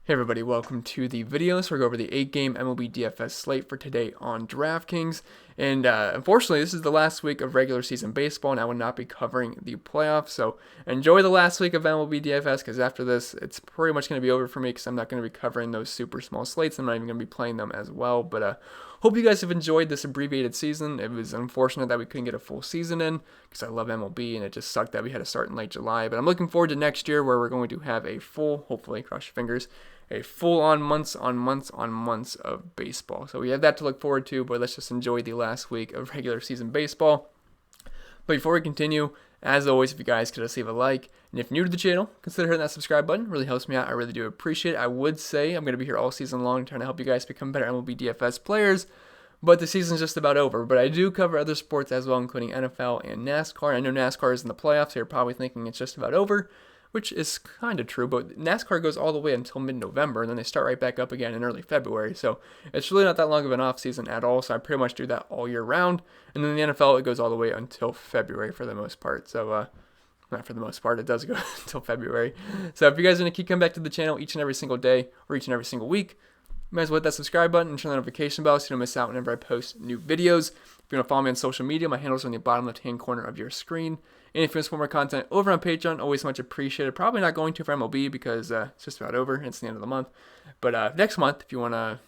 Hey everybody, welcome to the video. So we're going over the 8-game MLB DFS slate for today on Draftkings. And unfortunately, this is the last week of regular season baseball, and I will not be covering the playoffs. So enjoy the last week of MLB DFS, because after this, it's pretty much going to be over for me, because I'm not going to be covering those super small slates. I'm not even going to be playing them as well. But hope you guys have enjoyed this abbreviated season. It was unfortunate that we couldn't get a full season in, because I love MLB, and it just sucked that we had to start in late July. But I'm looking forward to next year, where we're going to have a full, hopefully, cross your fingers, a full-on months of baseball. So we have that to look forward to, but let's just enjoy the last week of regular season baseball. But before we continue, as always, if you guys could just leave a like, and if you're new to the channel, consider hitting that subscribe button. It really helps me out. I really do appreciate it. I would say I'm going to be here all season long trying to help you guys become better MLB DFS players, but the season's just about over. But I do cover other sports as well, including NFL and NASCAR. I know NASCAR is in the playoffs, so you're probably thinking it's just about over, which is kind of true, but NASCAR goes all the way until mid-November, and then they start right back up again in early February, so it's really not that long of an off-season at all, so I pretty much do that all year round, and then the NFL, it goes all the way until February for the most part, so, not for the most part, it does go until February. So if you guys are going to keep coming back to the channel each and every single day, or each and every single week, you might as well hit that subscribe button and turn the notification bell so you don't miss out whenever I post new videos. If you want to follow me on social media, my handles are in the bottom left-hand corner of your screen. And if you want to support more content over on Patreon, always much appreciated. Probably not going to for MLB because it's just about over. It's the end of the month. But next month, if you want to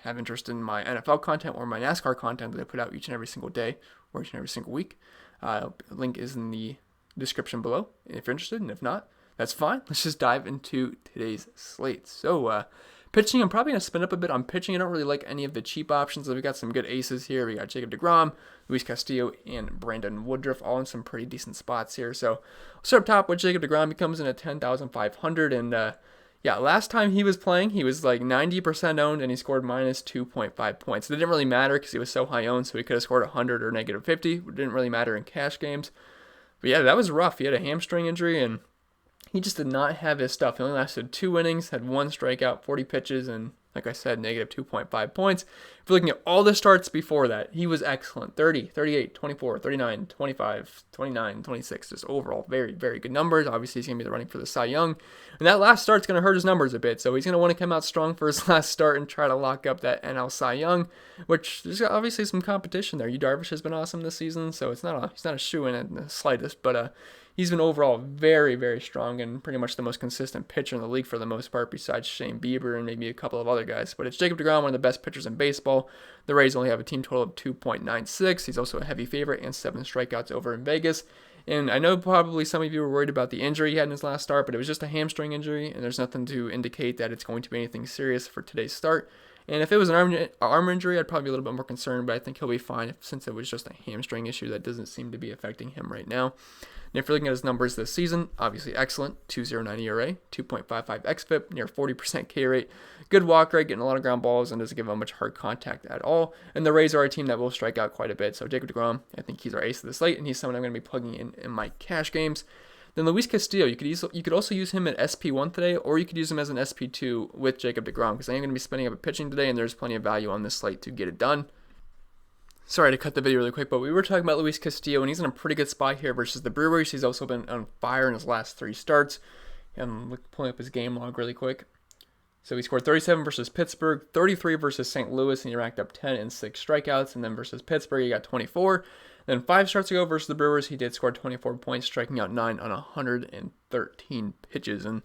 have interest in my NFL content or my NASCAR content that I put out each and every single day or each and every single week, link is in the description below if you're interested. And if not, that's fine. Let's just dive into today's slate. So, pitching, I'm probably going to spin up a bit on pitching. I don't really like any of the cheap options. We got some good aces here. We got Jacob deGrom, Luis Castillo, and Brandon Woodruff, all in some pretty decent spots here. So I'll start up top with Jacob deGrom. He comes in at 10,500. And yeah, last time he was playing, he was like 90% owned, and he scored minus 2.5 points. It didn't really matter because he was so high owned, so he could have scored 100 or negative 50. It didn't really matter in cash games. But yeah, that was rough. He had a hamstring injury, and he just did not have his stuff. He only lasted 2 innings, had 1 strikeout, 40 pitches, and like I said, negative 2.5 points. If you're looking at all the starts before that, he was excellent. 30, 38, 24, 39, 25, 29, 26. Just overall very, very good numbers. Obviously, he's going to be the running for the Cy Young. And that last start's going to hurt his numbers a bit. So he's going to want to come out strong for his last start and try to lock up that NL Cy Young, which there's obviously some competition there. Yu Darvish has been awesome this season, so he's not a shoo-in in the slightest. But he's been overall very, very strong and pretty much the most consistent pitcher in the league for the most part, besides Shane Bieber and maybe a couple of other guys. But it's Jacob deGrom, one of the best pitchers in baseball. The Rays only have a team total of 2.96. He's also a heavy favorite and 7 strikeouts over in Vegas. And I know probably some of you were worried about the injury he had in his last start, but it was just a hamstring injury, and there's nothing to indicate that it's going to be anything serious for today's start. And if it was an arm injury, I'd probably be a little bit more concerned, but I think he'll be fine since it was just a hamstring issue that doesn't seem to be affecting him right now. And if you're looking at his numbers this season, obviously excellent. 2.09 ERA, 2.55 xFIP, near 40% K rate, good walk rate, getting a lot of ground balls, and doesn't give him much hard contact at all. And the Rays are a team that will strike out quite a bit. So Jacob deGrom, I think he's our ace of the slate, and he's someone I'm going to be plugging in my cash games. Then Luis Castillo, you could also use him at SP1 today, or you could use him as an SP2 with Jacob deGrom, because I am going to be spending up a pitching today, and there's plenty of value on this slate to get it done. Sorry to cut the video really quick, but we were talking about Luis Castillo, and he's in a pretty good spot here versus the Brewers. He's also been on fire in his last 3 starts. I'm pulling up his game log really quick. So he scored 37 versus Pittsburgh, 33 versus St. Louis, and he racked up 10 and 6 strikeouts. And then versus Pittsburgh, he got 24. Then 5 starts ago versus the Brewers, he did score 24 points, striking out 9 on 113 pitches. And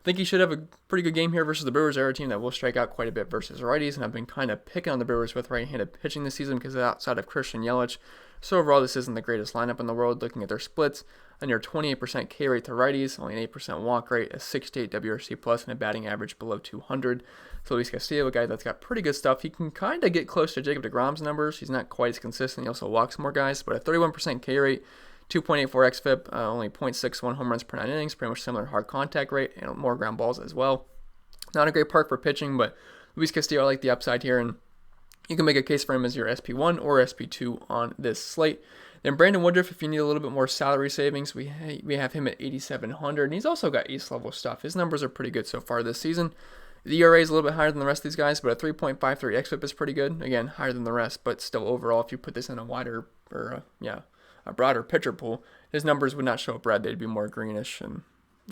I think he should have a pretty good game here versus the Brewers. They're a team that will strike out quite a bit versus righties, and I've been kind of picking on the Brewers with right-handed pitching this season because outside of Christian Yelich, so overall this isn't the greatest lineup in the world. Looking at their splits, a near 28% K rate to righties, only an 8% walk rate, a 68 WRC plus, and a batting average below 200. So Luis Castillo, a guy that's got pretty good stuff. He can kind of get close to Jacob deGrom's numbers. He's not quite as consistent. He also walks more guys, but a 31% K rate, 2.84 xFIP, only 0.61 home runs per 9 innings, pretty much similar hard contact rate, and more ground balls as well. Not a great park for pitching, but Luis Castillo, I like the upside here, and you can make a case for him as your SP1 or SP2 on this slate. Then Brandon Woodruff, if you need a little bit more salary savings, we have him at 8,700, and he's also got ace-level stuff. His numbers are pretty good so far this season. The ERA is a little bit higher than the rest of these guys, but a 3.53 xFIP is pretty good. Again, higher than the rest, but still overall, if you put this in a wider, or a broader pitcher pool, his numbers would not show up red. They'd be more greenish and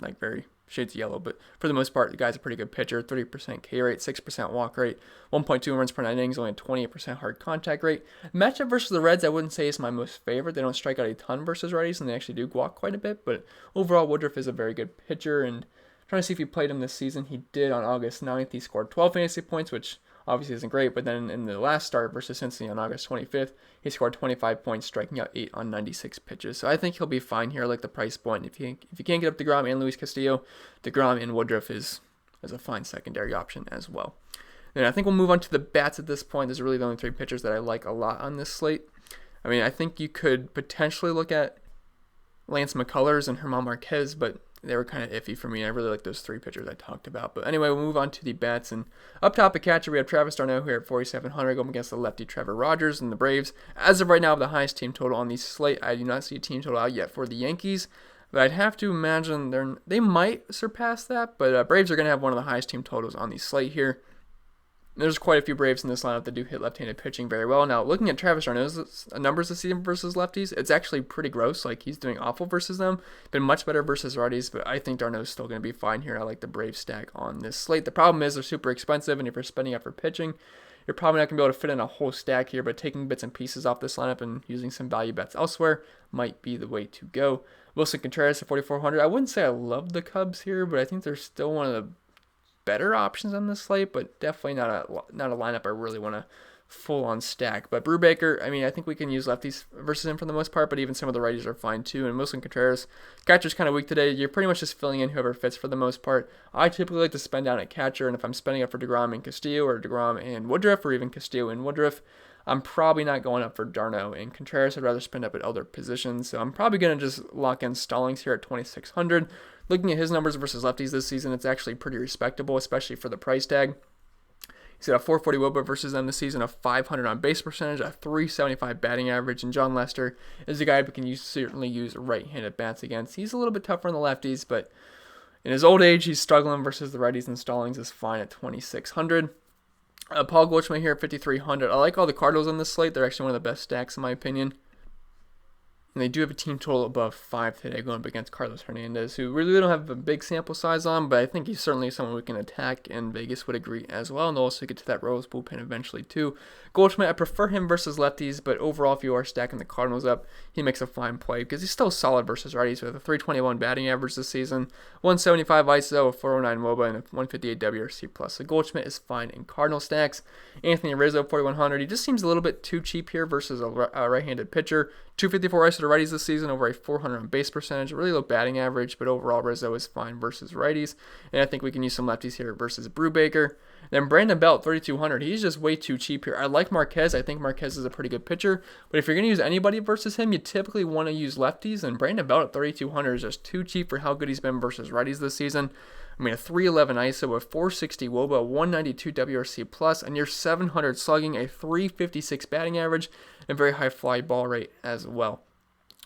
like very shades of yellow, but for the most part, the guy's a pretty good pitcher. 30% K rate, 6% walk rate, 1.2 runs per 9 innings, only a 28% hard contact rate. Matchup versus the Reds, I wouldn't say is my most favorite. They don't strike out a ton versus righties, and they actually do walk quite a bit, but overall, Woodruff is a very good pitcher, and trying to see if he played him this season. He did on August 9th. He scored 12 fantasy points, which obviously isn't great, but then in the last start versus Cincinnati on August 25th, he scored 25 points, striking out 8 on 96 pitches. So I think he'll be fine here. I like the price point. If you can't get up DeGrom and Luis Castillo, DeGrom and Woodruff is a fine secondary option as well. And I think we'll move on to the bats at this point. There's really the only 3 pitchers that I like a lot on this slate. I mean, I think you could potentially look at Lance McCullers and German Marquez, but they were kind of iffy for me. I really like those 3 pitchers I talked about. But anyway, we'll move on to the bats. And up top at catcher, we have Travis d'Arnaud here at 4,700 going against the lefty Trevor Rogers and the Braves. As of right now, the highest team total on the slate. I do not see a team total out yet for the Yankees, but I'd have to imagine they might surpass that. But Braves are going to have one of the highest team totals on the slate here. There's quite a few Braves in this lineup that do hit left-handed pitching very well. Now, looking at Travis d'Arnaud's numbers this season versus lefties, it's actually pretty gross. Like, he's doing awful versus them. Been much better versus righties, but I think d'Arnaud's still going to be fine here. I like the Braves stack on this slate. The problem is they're super expensive, and if you're spending up for pitching, you're probably not going to be able to fit in a whole stack here, but taking bits and pieces off this lineup and using some value bets elsewhere might be the way to go. Wilson Contreras at 4,400. I wouldn't say I love the Cubs here, but I think they're still one of the better options on this slate, but definitely not a lineup I really want to full on stack. But Brubaker, I mean, I think we can use lefties versus him for the most part, but even some of the righties are fine too. And Wilson Contreras, catcher's kind of weak today. You're pretty much just filling in whoever fits for the most part. I typically like to spend down at catcher, and if I'm spending up for DeGrom and Castillo, or DeGrom and Woodruff, or even Castillo and Woodruff, I'm probably not going up for d'Arnaud and Contreras. I'd rather spend up at other positions. So I'm probably going to just lock in Stallings here at 2,600. Looking at his numbers versus lefties this season, it's actually pretty respectable, especially for the price tag. He's got a 440 WOBA versus them this season, a 500 on base percentage, a 375 batting average, and John Lester is a guy we can certainly use right-handed bats against. He's a little bit tougher on the lefties, but in his old age, he's struggling versus the righties, and Stallings is fine at 2,600. Paul Goldschmidt here at 5,300. I like all the Cardinals on this slate. They're actually one of the best stacks in my opinion. And they do have a team total above 5 today going up against Carlos Hernandez, who really don't have a big sample size on, but I think he's certainly someone we can attack, and Vegas would agree as well. And they'll also get to that Royals bullpen eventually too. Goldschmidt, I prefer him versus lefties, but overall, if you are stacking the Cardinals up, he makes a fine play because he's still solid versus righties with a 321 batting average this season, 175 ISO, a 409 WOBA, and a 158 WRC+. So Goldschmidt is fine in Cardinal stacks. Anthony Rizzo, 4,100. He just seems a little bit too cheap here versus a right-handed pitcher. 254 ISO to righties this season, over a 400 on base percentage, really low batting average, but overall Rizzo is fine versus righties. And I think we can use some lefties here versus Brubaker. Then Brandon Belt, 3,200. He's just way too cheap here. I like Marquez. I think Marquez is a pretty good pitcher. But if you're going to use anybody versus him, you typically want to use lefties. And Brandon Belt at 3,200 is just too cheap for how good he's been versus righties this season. I mean, a 311 ISO, a 460 WOBA, 192 WRC+, and near 700 slugging, a 356 batting average, and a very high fly ball rate as well.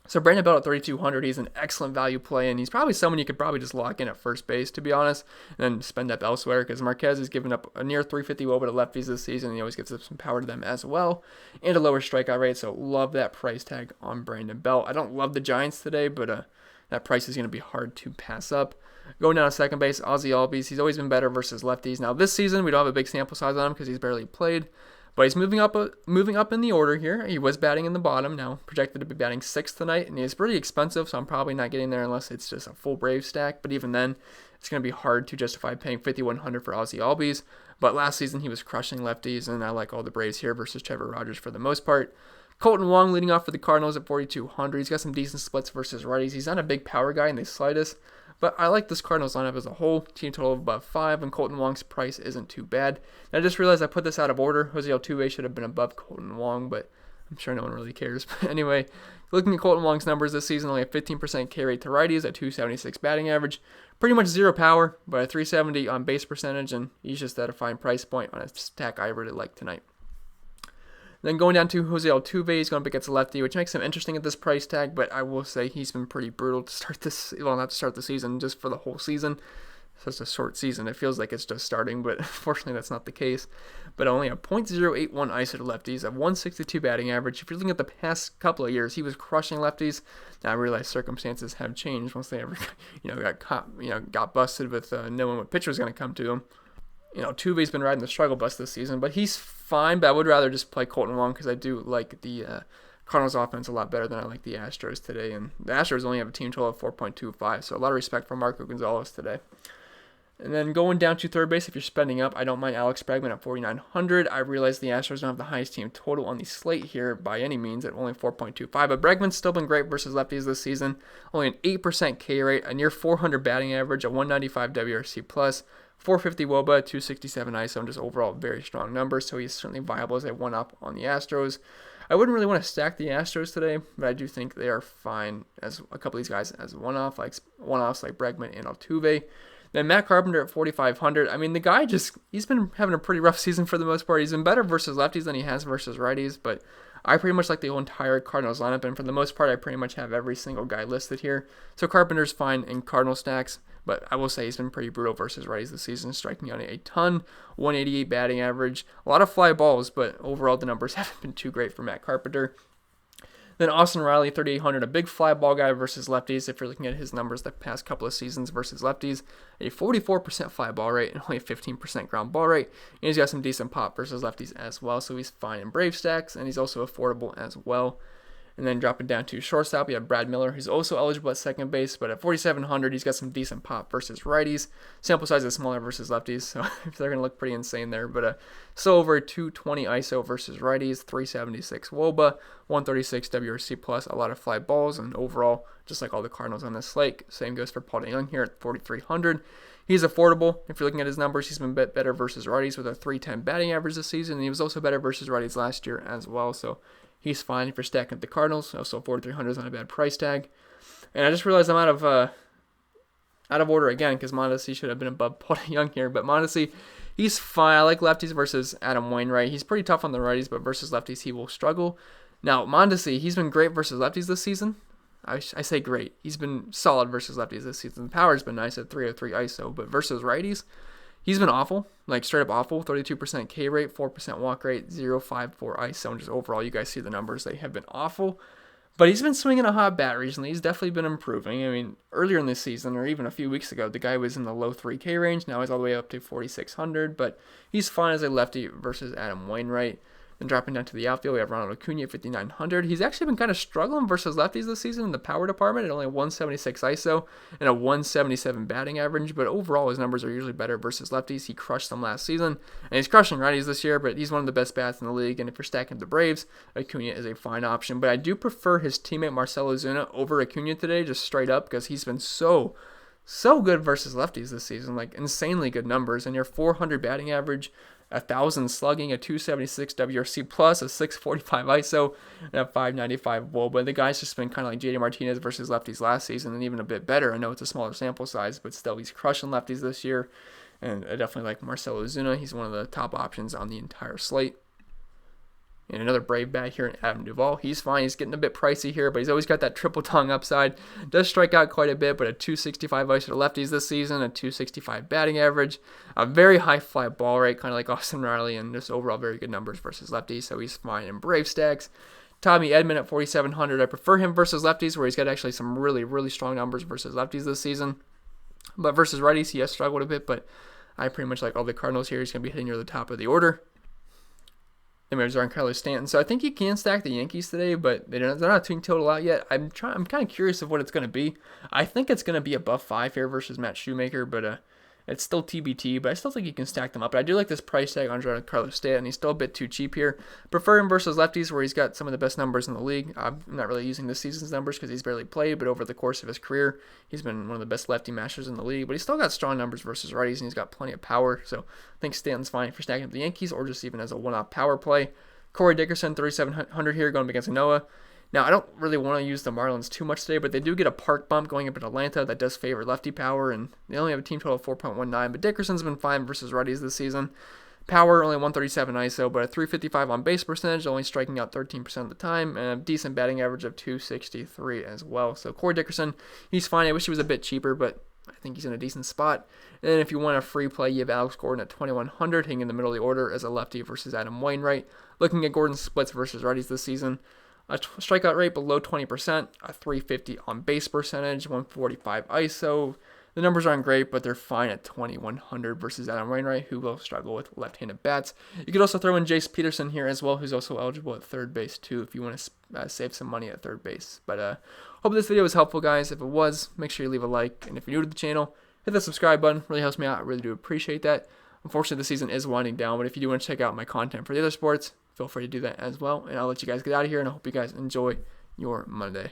So Brandon Belt at 3,200, he's an excellent value play, and he's probably someone you could probably just lock in at first base, to be honest, and then spend up elsewhere, because Marquez has given up a near 350 WOBA to lefties this season, and he always gives up some power to them as well, and a lower strikeout rate, so love that price tag on Brandon Belt. I don't love the Giants today, but that price is going to be hard to pass up. Going down to second base, Ozzie Albies, he's always been better versus lefties. Now this season, we don't have a big sample size on him because he's barely played, but he's moving up in the order here. He was batting in the bottom, now projected to be batting 6th tonight, and he's pretty expensive, so I'm probably not getting there unless it's just a full Brave stack, but even then, it's going to be hard to justify paying $5,100 for Ozzie Albies, but last season he was crushing lefties, and I like all the Braves here versus Trevor Rogers for the most part. Colton Wong leading off for the Cardinals at 4,200. He's got some decent splits versus righties. He's not a big power guy in the slightest, but I like this Cardinals lineup as a whole. Team total of above 5, and Colton Wong's price isn't too bad. And I just realized I put this out of order. Jose Altuve should have been above Colton Wong, but I'm sure no one really cares. But anyway, looking at Colton Wong's numbers this season, only a 15% K rate to righties at 276 batting average. Pretty much zero power, but a 370 on base percentage, and he's just at a fine price point on a stack I really like tonight. Then going down to Jose Altuve, he's going up against a lefty, which makes him interesting at this price tag, but I will say he's been pretty brutal to start this, well, not to start the season, just for the whole season. such a short season. It feels like it's just starting, but unfortunately that's not the case. But only a .081 ISO to lefties, a 162 batting average. If you're looking at the past couple of years, he was crushing lefties. Now I realize circumstances have changed once they ever, got caught, got busted with knowing what pitcher was going to come to him. Tuve's been riding the struggle bus this season, but he's fine. But I would rather just play Colton Wong because I do like the Cardinals offense a lot better than I like the Astros today. And the Astros only have a team total of 4.25, so a lot of respect for Marco Gonzalez today. And then going down to third base, if you're spending up, I don't mind Alex Bregman at 4,900. I realize the Astros don't have the highest team total on the slate here by any means at only 4.25, but Bregman's still been great versus lefties this season. Only an 8% K rate, a near 400 batting average, a 195 WRC+, 450 WOBA, 267 ISO, and just overall very strong numbers, so he's certainly viable as a one-up on the Astros. I wouldn't really want to stack the Astros today, but I do think they are fine as a couple of these guys as one-offs like Bregman and Altuve. Then Matt Carpenter at 4,500. I mean, the guy he's been having a pretty rough season for the most part. He's been better versus lefties than he has versus righties, but I pretty much like the whole entire Cardinals lineup, and for the most part, I pretty much have every single guy listed here. So Carpenter's fine in Cardinal stacks, but I will say he's been pretty brutal versus righties this season, striking out a ton, 188 batting average, a lot of fly balls, but overall the numbers haven't been too great for Matt Carpenter. Then Austin Riley, 3,800, a big fly ball guy versus lefties. If you're looking at his numbers the past couple of seasons versus lefties, a 44% fly ball rate and only a 15% ground ball rate. And he's got some decent pop versus lefties as well, so he's fine in Brave stacks, and he's also affordable as well. And then dropping down to shortstop, we have Brad Miller, who's also eligible at second base, but at 4,700, he's got some decent pop versus righties. Sample size is smaller versus lefties, so they're going to look pretty insane there. But still over 220 ISO versus righties, 376 WOBA, 136 WRC+, a lot of fly balls, and overall, just like all the Cardinals on this slate, same goes for Paul DeJong here at 4,300. He's affordable. If you're looking at his numbers, he's been a bit better versus righties with a 310 batting average this season, and he was also better versus righties last year as well, so he's fine if you're stacking up the Cardinals. Also, 4,300 is not a bad price tag. And I just realized I'm out of order again because Mondesi should have been above Paul DeJong here. But Mondesi, he's fine. I like lefties versus Adam Wainwright. He's pretty tough on the righties, but versus lefties, he will struggle. Now, Mondesi, he's been great versus lefties this season. I say great. He's been solid versus lefties this season. The power's been nice at 303 ISO, but versus righties, he's been awful, like straight up awful. 32% K rate, 4% walk rate, 0.54 ISO, and just overall, you guys see the numbers. They have been awful. But he's been swinging a hot bat recently. He's definitely been improving. I mean, earlier in this season, or even a few weeks ago, the guy was in the low 3K range. Now he's all the way up to 4,600, but he's fine as a lefty versus Adam Wainwright. Then dropping down to the outfield, we have Ronald Acuna, 5,900. He's actually been kind of struggling versus lefties this season in the power department at only 176 ISO and a 177 batting average. But overall, his numbers are usually better versus lefties. He crushed them last season, and he's crushing righties this year, but he's one of the best bats in the league. And if you're stacking the Braves, Acuna is a fine option. But I do prefer his teammate Marcell Ozuna over Acuna today, just straight up, because he's been so good versus lefties this season, like insanely good numbers. And your 400 batting average, 1,000 slugging, a 276 WRC+, a 645 ISO, and a 595 WOBA. The guy's just been kind of like JD Martinez versus lefties last season, and even a bit better. I know it's a smaller sample size, but still, he's crushing lefties this year. And I definitely like Marcell Ozuna. He's one of the top options on the entire slate. And another Brave bat here in Adam Duvall. He's fine. He's getting a bit pricey here, but he's always got that triple tongue upside. Does strike out quite a bit, but a 265 ISO to lefties this season, a 265 batting average, a very high fly ball rate, kind of like Austin Riley, and just overall very good numbers versus lefties, so he's fine in Brave stacks. Tommy Edman at 4,700. I prefer him versus lefties, where he's got actually some really, really strong numbers versus lefties this season. But versus righties, he has struggled a bit, but I pretty much like all the Cardinals here. He's going to be hitting near the top of the order. Then we have Giancarlo Stanton. So I think you can stack the Yankees today, but they're not team total out yet. I'm kind of curious of what it's going to be. I think it's going to be above 5 here versus Matt Shoemaker, but it's still TBT. But I still think you can stack them up. But I do like this price tag on Giancarlo Stanton. He's still a bit too cheap here. Prefer him versus lefties, where he's got some of the best numbers in the league. I'm not really using this season's numbers because he's barely played, but over the course of his career, he's been one of the best lefty mashers in the league. But he's still got strong numbers versus righties, and he's got plenty of power. So I think Stanton's fine for stacking up the Yankees, or just even as a one-off power play. Corey Dickerson, 3,700 here, going up against Noah. Now, I don't really want to use the Marlins too much today, but they do get a park bump going up in Atlanta that does favor lefty power, and they only have a team total of 4.19, but Dickerson's been fine versus righties this season. Power, only 137 ISO, but a 355 on base percentage, only striking out 13% of the time, and a decent batting average of 263 as well. So Corey Dickerson, he's fine. I wish he was a bit cheaper, but I think he's in a decent spot. And then if you want a free play, you have Alex Gordon at 2,100, hitting in the middle of the order as a lefty versus Adam Wainwright. Looking at Gordon's splits versus righties this season, a strikeout rate below 20%, a 350 on base percentage, 145 ISO. The numbers aren't great, but they're fine at 2,100 versus Adam Wainwright, who will struggle with left-handed bats. You could also throw in Jace Peterson here as well, who's also eligible at third base too, if you want to save some money at third base. But hope this video was helpful, guys. If it was, make sure you leave a like, and if you're new to the channel, hit the subscribe button. Really helps me out. I really do appreciate that. Unfortunately, the season is winding down, but if you do want to check out my content for the other sports, feel free to do that as well. And I'll let you guys get out of here, and I hope you guys enjoy your Monday.